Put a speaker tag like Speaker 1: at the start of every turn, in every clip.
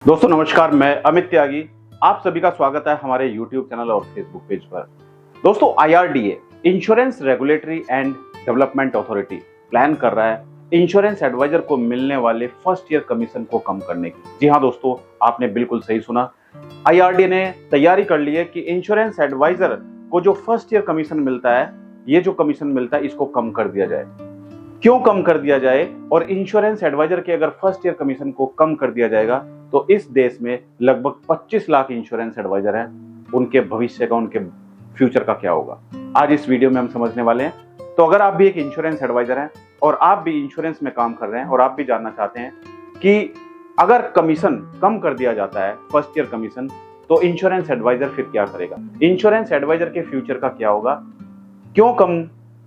Speaker 1: दोस्तों नमस्कार, मैं अमित त्यागी। आप सभी का स्वागत है हमारे YouTube चैनल और Facebook पेज पर। दोस्तों IRDA insurance regulatory and development authority plan कर रहा है इंश्योरेंस एडवाइजर को मिलने वाले फर्स्ट ईयर कमीशन को कम करने की। जी हाँ दोस्तों, आपने बिल्कुल सही सुना। IRDA ने तैयारी कर ली है कि इंश्योरेंस एडवाइजर को जो फर्स्ट ईयर कमीशन मिलता है, ये जो कमीशन मिलता है इसको कम कर दिया जाए। क्यों कम कर दिया जाए? और इंश्योरेंस एडवाइजर के अगर फर्स्ट ईयर कमीशन को कम कर दिया जाएगा तो इस देश में लगभग 25 लाख इंश्योरेंस एडवाइजर हैं। उनके भविष्य का, उनके फ्यूचर का क्या होगा, आज इस वीडियो में हम समझने वाले हैं। तो अगर आप भी एक इंश्योरेंस एडवाइजर हैं और आप भी इंश्योरेंस में काम कर रहे हैं और आप भी जानना चाहते हैं कि अगर कमीशन कम कर दिया जाता है, फर्स्ट ईयर कमीशन, तो इंश्योरेंस एडवाइजर फिर क्या करेगा, इंश्योरेंस एडवाइजर के फ्यूचर का क्या होगा, क्यों कम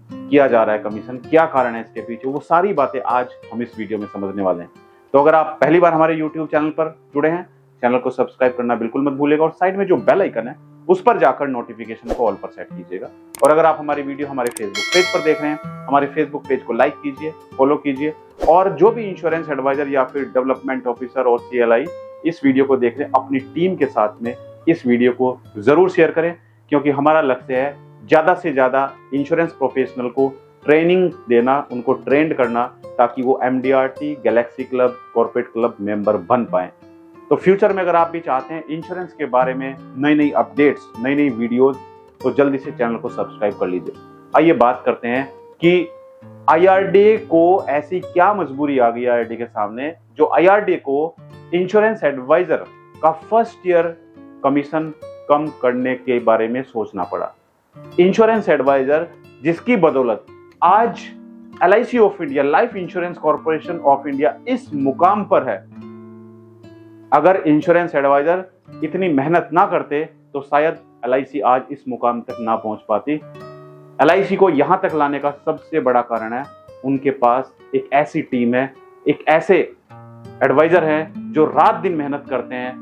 Speaker 1: किया जा रहा है कमीशन, क्या कारण है इसके पीछे, वो सारी बातें आज हम इस वीडियो में समझने वाले हैं। तो अगर आप पहली बार हमारे YouTube चैनल पर जुड़े हैं, चैनल को सब्सक्राइब करना बिल्कुल मत भूलिएगा और साइड में जो बेल आइकन है उस पर जाकर नोटिफिकेशन को ऑल पर सेट कीजिएगा। और अगर आप हमारी वीडियो हमारे फेसबुक पेज पर देख रहे हैं, हमारे फेसबुक पेज को लाइक कीजिए, फॉलो कीजिए। और जो भी इंश्योरेंस एडवाइजर या फिर डेवलपमेंट ऑफिसर और CLI इस वीडियो को देख रहे हैं, अपनी टीम के साथ में इस वीडियो को जरूर शेयर करें, क्योंकि हमारा लक्ष्य है ज्यादा से ज्यादा इंश्योरेंस प्रोफेशनल को ट्रेनिंग देना, उनको ट्रेंड करना, ताकि वो MDRT, Galaxy club, corporate club member बन पाए। तो फ्यूचर में अगर आप भी चाहते हैं इंश्योरेंस के बारे में नई नई अपडेट्स, नई नई वीडियोस, तो जल्दी से चैनल को सब्सक्राइब कर लीजिए। आइए बात करते हैं कि IRDA को ऐसी क्या मजबूरी आ गई IRDA के सामने, जो IRDA को इंश्योरेंस एडवाइजर का फर्स्ट ईयर कमीशन कम करने के बारे में सोचना पड़ा। इंश्योरेंस एडवाइजर जिसकी बदौलत आज LIC of India, life insurance corporation of India इस मुकाम पर है। अगर इंश्योरेंस एडवाइजर इतनी मेहनत ना करते तो शायद LIC आज इस मुकाम तक ना पहुंच पाती। LIC को यहां तक लाने का सबसे बड़ा कारण है उनके पास एक ऐसी टीम है, एक ऐसे एडवाइजर हैं जो रात दिन मेहनत करते हैं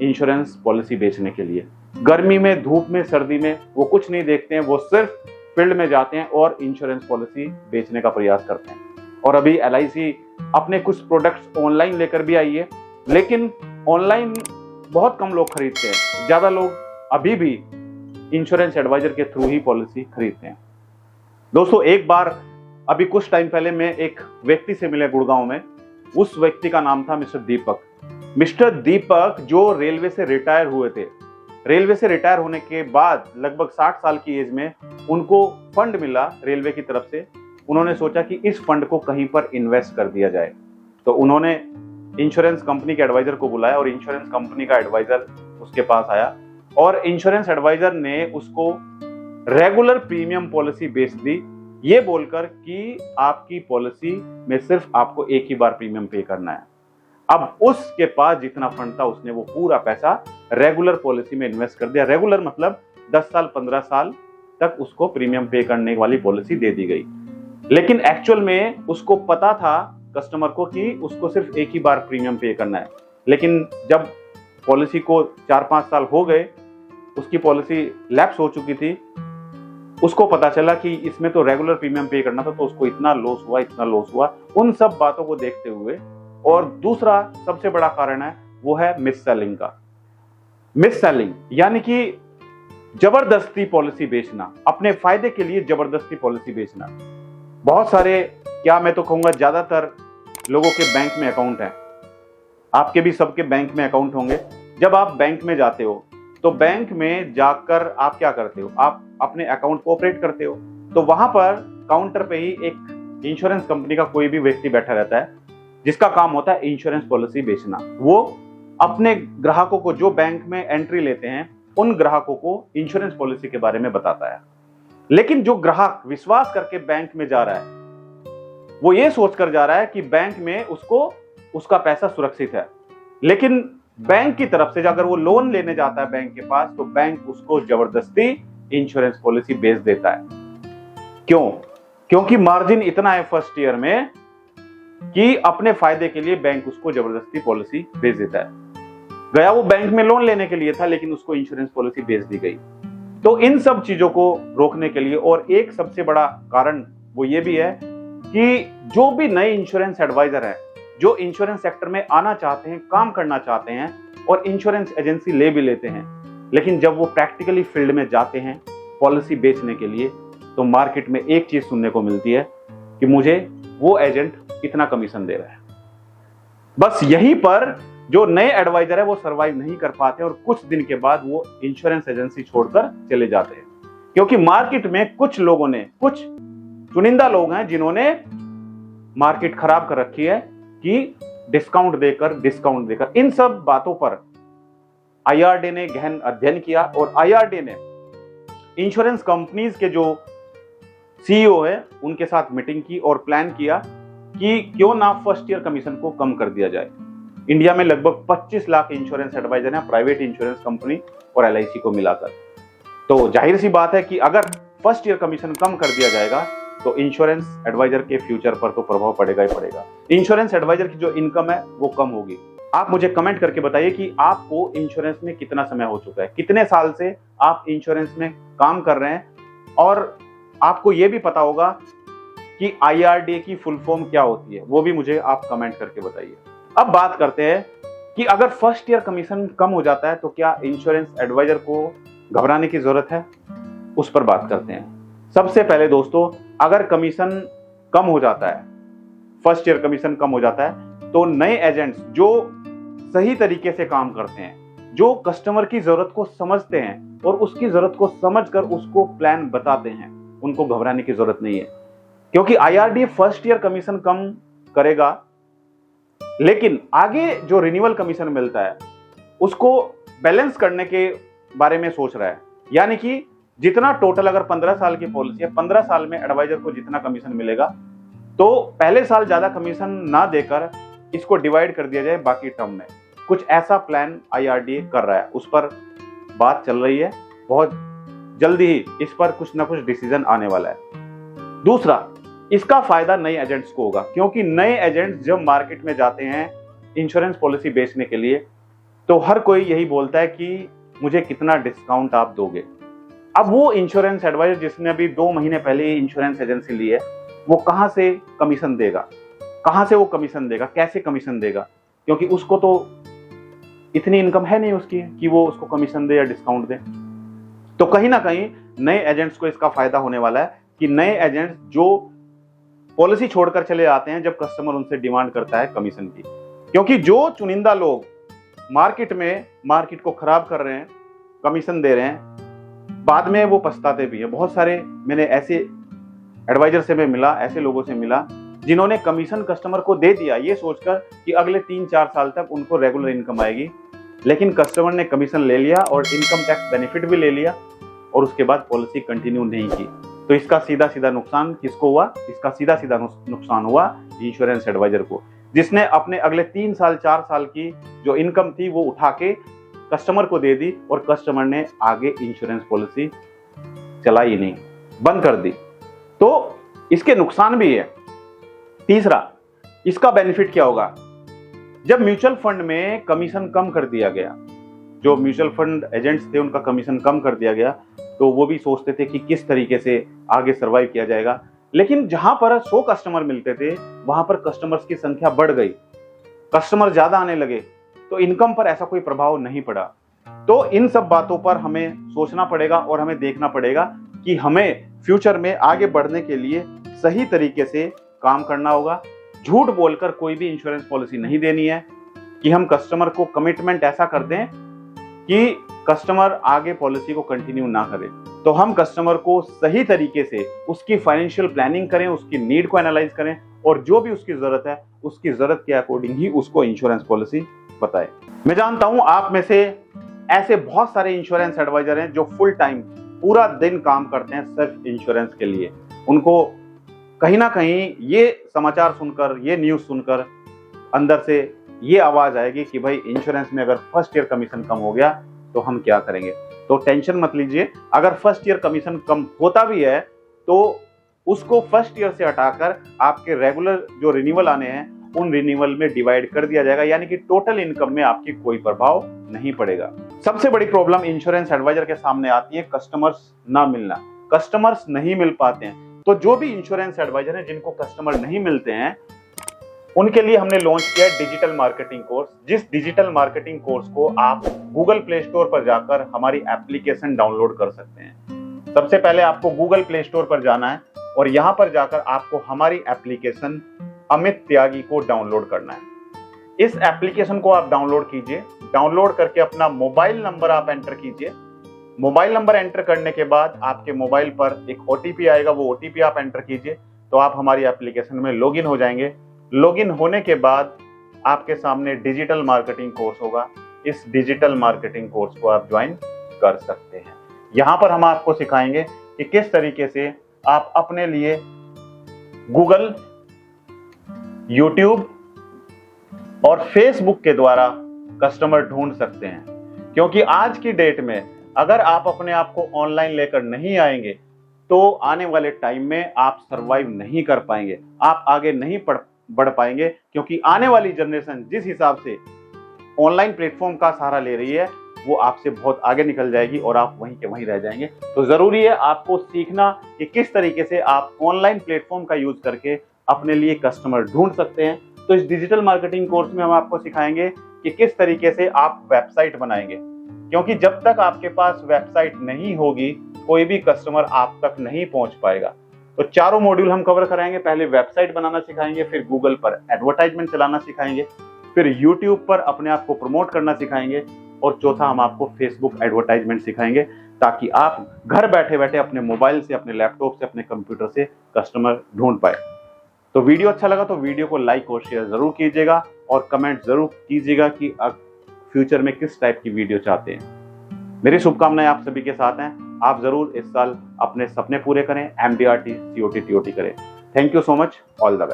Speaker 1: इंश्योरेंस पॉलिसी बेचने के लिए। गर्मी में, धूप में, सर्दी में वो कुछ नहीं देखते हैं, वो सिर्फ फील्ड में जाते हैं और इंश्योरेंस पॉलिसी बेचने का प्रयास करते हैं। और अभी LIC अपने कुछ प्रोडक्ट्स ऑनलाइन लेकर भी आई है, लेकिन ऑनलाइन बहुत कम लोग खरीदते हैं। ज्यादा लोग अभी भी इंश्योरेंस एडवाइजर के थ्रू ही पॉलिसी खरीदते हैं। दोस्तों एक बार अभी कुछ टाइम पहले मैं एक व्यक्ति से मिले गुड़गांव में। उस व्यक्ति का नाम था मिस्टर दीपक। मिस्टर दीपक जो रेलवे से रिटायर हुए थे। रेलवे से रिटायर होने के बाद लगभग 60 साल की एज में उनको फंड मिला रेलवे की तरफ से। उन्होंने सोचा कि इस फंड को कहीं पर इन्वेस्ट कर दिया जाए, तो उन्होंने इंश्योरेंस कंपनी के एडवाइजर को बुलाया और इंश्योरेंस कंपनी का एडवाइजर उसके पास आया और इंश्योरेंस एडवाइजर ने उसको रेगुलर प्रीमियम पॉलिसी बेच दी, ये बोलकर कि आपकी पॉलिसी में सिर्फ आपको एक ही बार प्रीमियम पे करना है। अब उसके पास जितना फंड था उसने वो पूरा पैसा रेगुलर पॉलिसी में इन्वेस्ट कर दिया। रेगुलर मतलब 10 साल 15 साल तक उसको प्रीमियम पे करने वाली पॉलिसी दे दी गई। लेकिन एक्चुअल में उसको पता था कस्टमर को कि उसको सिर्फ एक ही बार प्रीमियम पे करना है। लेकिन जब पॉलिसी को 4-5 साल हो गए, उसकी पॉलिसी लैप्स हो चुकी थी, उसको पता चला कि इसमें तो रेगुलर प्रीमियम पे करना था, तो उसको इतना लॉस हुआ, इतना लॉस हुआ। उन सब बातों को देखते हुए, और दूसरा सबसे बड़ा कारण है वो है मिस सेलिंग का। मिस सेलिंग यानी कि जबरदस्ती पॉलिसी बेचना, अपने फायदे के लिए जबरदस्ती पॉलिसी बेचना। बहुत सारे, क्या मैं तो कहूंगा ज्यादातर लोगों के बैंक में अकाउंट है, आपके भी सबके बैंक में अकाउंट होंगे। जब आप बैंक में जाते हो तो बैंक में जाकर आप क्या करते हो, आप अपने अकाउंट को ऑपरेट करते हो। तो वहां पर काउंटर पे ही एक इंश्योरेंस कंपनी का कोई भी व्यक्ति बैठा रहता है जिसका काम होता है इंश्योरेंस पॉलिसी बेचना। वो अपने ग्राहकों को, जो बैंक में एंट्री लेते हैं, उन ग्राहकों को इंश्योरेंस पॉलिसी के बारे में बताता है। लेकिन जो ग्राहक विश्वास करके बैंक में जा रहा है, वो ये सोचकर जा रहा है कि बैंक में उसको उसका पैसा सुरक्षित है। लेकिन बैंक की तरफ से अगर वो लोन लेने जाता है बैंक के पास, तो बैंक उसको जबरदस्ती इंश्योरेंस पॉलिसी बेच देता है। क्यों? क्योंकि मार्जिन इतना है फर्स्ट ईयर में कि अपने फायदे के लिए बैंक उसको जबरदस्ती पॉलिसी बेच देता है। गया वो बैंक में लोन लेने के लिए था, लेकिन उसको इंश्योरेंस पॉलिसी बेच दी गई। तो इन सब चीजों को रोकने के लिए, और एक सबसे बड़ा कारण वो ये भी है कि जो भी नए इंश्योरेंस एडवाइजर हैं जो इंश्योरेंस सेक्टर में आना चाहते हैं, काम करना चाहते हैं और इंश्योरेंस एजेंसी ले भी लेते हैं, लेकिन जब वो प्रैक्टिकली फील्ड में जाते हैं पॉलिसी बेचने के लिए, तो मार्केट में एक चीज सुनने को मिलती है कि मुझे वो एजेंट इतना कमीशन दे रहा है। बस यहीं पर जो नए एडवाइजर है वो सरवाइव नहीं कर पाते और कुछ दिन के बाद वो इंश्योरेंस एजेंसी छोड़कर चले जाते हैं, क्योंकि मार्केट में कुछ लोगों ने, कुछ चुनिंदा लोग हैं जिन्होंने मार्केट खराब कर रखी है कि डिस्काउंट देकर। इन सब बातों पर आईआरडी ने गहन अध्ययन किया और आईआरडी ने इंश्योरेंस कंपनीज के जो सीईओ है उनके साथ मीटिंग की और प्लान किया कि क्यों ना फर्स्ट ईयर कमीशन को कम कर दिया जाए। इंडिया में लगभग 25 लाख इंश्योरेंस एडवाइजर हैं, प्राइवेट इंश्योरेंस कंपनी और एलआईसी को मिलाकर। तो जाहिर सी बात है कि अगर फर्स्ट ईयर कमीशन कम कर दिया जाएगा तो इंश्योरेंस एडवाइजर के फ्यूचर पर तो प्रभाव पड़ेगा ही पड़ेगा। इंश्योरेंस एडवाइजर की जो इनकम है वो कम होगी। आप मुझे कमेंट करके बताइए कि आपको इंश्योरेंस में कितना समय हो चुका है, कितने साल से आप इंश्योरेंस में काम कर रहे हैं, और आपको ये भी पता होगा कि आईआरडी की फुल फॉर्म क्या होती है, वो भी मुझे आप कमेंट करके बताइए। अब बात करते हैं कि अगर फर्स्ट ईयर कमीशन कम हो जाता है तो क्या इंश्योरेंस एडवाइजर को घबराने की जरूरत है, उस पर बात करते हैं। सबसे पहले दोस्तों, अगर कमीशन कम हो जाता है, फर्स्ट ईयर कमीशन कम हो जाता है, तो नए एजेंट्स जो सही तरीके से काम करते हैं, जो कस्टमर की जरूरत को समझते हैं और उसकी जरूरत को समझकर उसको प्लान बताते हैं, उनको घबराने की जरूरत नहीं है। क्योंकि आईआरडी फर्स्ट ईयर कमीशन कम करेगा, लेकिन आगे जो रिन्यूअल कमीशन मिलता है उसको बैलेंस करने के बारे में सोच रहा है। यानी कि जितना टोटल, अगर 15 साल की पॉलिसी है, 15 साल में एडवाइजर को जितना कमीशन मिलेगा, तो पहले साल ज्यादा कमीशन ना देकर इसको डिवाइड कर दिया जाए बाकी टर्म में। कुछ ऐसा प्लान आईआरडी कर रहा है, उस पर बात चल रही है। बहुत जल्दी ही इस पर कुछ ना कुछ डिसीजन आने वाला है। दूसरा, इसका फायदा नए एजेंट्स को होगा, क्योंकि नए एजेंट्स जब मार्केट में जाते हैं इंश्योरेंस पॉलिसी बेचने के लिए, तो हर कोई यही बोलता है कि मुझे कितना डिस्काउंट आप दोगे। अब वो इंश्योरेंस एडवाइजर जिसने अभी 2 महीने पहले ही इंश्योरेंस एजेंसी ली है, वो कहां से कमीशन देगा, कैसे कमीशन देगा, क्योंकि उसको तो इतनी इनकम है नहीं उसकी कि वो उसको कमीशन दे या डिस्काउंट दे। तो कहीं ना कहीं नए एजेंट्स को इसका फायदा होने वाला है कि नए एजेंट्स जो पॉलिसी छोड़कर चले आते हैं जब कस्टमर उनसे डिमांड करता है कमीशन की, क्योंकि जो चुनिंदा लोग मार्केट को खराब कर रहे हैं, कमीशन दे रहे हैं, बाद में वो पछताते भी है। बहुत सारे मैंने ऐसे एडवाइजर से मैं मिला, ऐसे लोगों से मिला जिन्होंने कमीशन कस्टमर को दे दिया ये सोचकर कि अगले 3-4 साल तक उनको रेगुलर इनकम आएगी, लेकिन कस्टमर ने कमीशन ले लिया और इनकम टैक्स बेनिफिट भी ले लिया और उसके बाद पॉलिसी कंटिन्यू नहीं की। तो इसका सीधा सीधा नुकसान किसको हुआ? इसका सीधा सीधा नुकसान हुआ इंश्योरेंस एडवाइजर को, जिसने अपने अगले 3 साल 4 साल की जो इनकम थी वो उठा के कस्टमर को दे दी और कस्टमर ने आगे इंश्योरेंस पॉलिसी चलाई नहीं, बंद कर दी। तो इसके नुकसान भी है। तीसरा, इसका बेनिफिट क्या होगा? जब म्यूचुअल फंड में कमीशन कम कर दिया गया, जो म्यूचुअल फंड एजेंट्स थे उनका कमीशन कम कर दिया गया, तो वो भी सोचते थे कि किस तरीके से आगे सर्वाइव किया जाएगा। लेकिन जहां पर 100 कस्टमर मिलते थे वहां पर कस्टमर्स की संख्या बढ़ गई, कस्टमर ज्यादा आने लगे, तो इनकम पर ऐसा कोई प्रभाव नहीं पड़ा। तो इन सब बातों पर हमें सोचना पड़ेगा और हमें देखना पड़ेगा कि हमें फ्यूचर में आगे बढ़ने के लिए सही तरीके से काम करना होगा। झूठ बोलकर कोई भी इंश्योरेंस पॉलिसी नहीं देनी है कि हम कस्टमर को कमिटमेंट ऐसा कर दें कि कस्टमर आगे पॉलिसी को कंटिन्यू ना करे। तो हम कस्टमर को सही तरीके से उसकी फाइनेंशियल प्लानिंग करें, उसकी नीड को एनालाइज करें और जो भी उसकी जरूरत है उसकी जरूरत के अकॉर्डिंग ही उसको इंश्योरेंस पॉलिसी बताएं। मैं जानता हूं आप में से ऐसे बहुत सारे इंश्योरेंस एडवाइजर हैं जो फुल टाइम पूरा दिन काम करते हैं सिर्फ इंश्योरेंस के लिए। उनको कहीं ना कहीं ये समाचार सुनकर, ये न्यूज सुनकर अंदर से ये आवाज आएगी कि भाई इंश्योरेंस में अगर फर्स्ट ईयर कमीशन कम हो गया तो हम क्या करेंगे। तो टेंशन मत लीजिए, अगर फर्स्ट ईयर कमीशन कम होता भी है तो उसको फर्स्ट ईयर से हटाकर आपके रेगुलर जो रिन्यूअल आने हैं उन रिन्यूअल में डिवाइड कर दिया जाएगा, यानी कि टोटल इनकम में आपकी कोई प्रभाव नहीं पड़ेगा। सबसे बड़ी प्रॉब्लम इंश्योरेंस एडवाइजर के सामने आती है कस्टमर्स ना मिलना। कस्टमर्स नहीं मिल पाते हैं, तो जो भी इंश्योरेंस एडवाइजर है जिनको कस्टमर नहीं मिलते हैं उनके लिए हमने लॉन्च किया है डिजिटल मार्केटिंग कोर्स, जिस डिजिटल मार्केटिंग कोर्स को आप गूगल प्ले स्टोर पर जाकर हमारी एप्लीकेशन डाउनलोड कर सकते हैं। सबसे पहले आपको गूगल प्ले स्टोर पर जाना है और यहां पर जाकर आपको हमारी एप्लीकेशन अमित त्यागी को डाउनलोड करना है। इस एप्लीकेशन को आप डाउनलोड कीजिए। डाउनलोड करके अपना मोबाइल नंबर आप एंटर कीजिए। मोबाइल नंबर एंटर करने के बाद आपके मोबाइल पर एक ओटीपी आएगा, वो ओटीपी आप एंटर कीजिए तो आप हमारी एप्लीकेशन में लॉगिन हो जाएंगे। लॉगिन होने के बाद आपके सामने डिजिटल मार्केटिंग कोर्स होगा। इस डिजिटल मार्केटिंग कोर्स को आप ज्वाइन कर सकते हैं। यहाँ पर हम आपको सिखाएंगे कि किस तरीके से आप अपने लिए गूगल, यूट्यूब और फेसबुक के द्वारा कस्टमर ढूंढ सकते हैं। क्योंकि आज की डेट में अगर आप अपने आप को ऑनलाइन लेकर नहीं आएंगे तो आने वाले टाइम में आप सरवाइव नहीं कर पाएंगे, आप आगे नहीं बढ़ पाएंगे। क्योंकि आने वाली जनरेशन जिस हिसाब से ऑनलाइन प्लेटफॉर्म का सहारा ले रही है वो आपसे बहुत आगे निकल जाएगी और आप वहीं के वहीं रह जाएंगे। तो जरूरी है आपको सीखना कि किस तरीके से आप ऑनलाइन प्लेटफॉर्म का यूज करके अपने लिए कस्टमर ढूंढ सकते हैं। तो इस डिजिटल मार्केटिंग कोर्स में हम आपको सिखाएंगे कि किस तरीके से आप वेबसाइट बनाएंगे। क्योंकि जब तक आपके पास वेबसाइट नहीं होगी कोई भी कस्टमर आप तक नहीं पहुंच पाएगा। तो चारों मॉड्यूल हम कवर कराएंगे। पहले वेबसाइट बनाना सिखाएंगे, फिर गूगल पर एडवर्टाइजमेंट चलाना सिखाएंगे, फिर यूट्यूब पर अपने आप को प्रमोट करना सिखाएंगे और चौथा हम आपको फेसबुक एडवर्टाइजमेंट सिखाएंगे ताकि आप घर बैठे बैठे अपने मोबाइल से, अपने लैपटॉप से, अपने कंप्यूटर से कस्टमर ढूंढ पाए। तो वीडियो अच्छा लगा तो वीडियो को लाइक और शेयर जरूर कीजिएगा और कमेंट जरूर कीजिएगा कि फ्यूचर में किस टाइप की वीडियो चाहते हैं। मेरी शुभकामनाएं आप सभी के साथ हैं। आप जरूर इस साल अपने सपने पूरे करें, MDRT, COT, TOT करें। Thank you so much. All the best.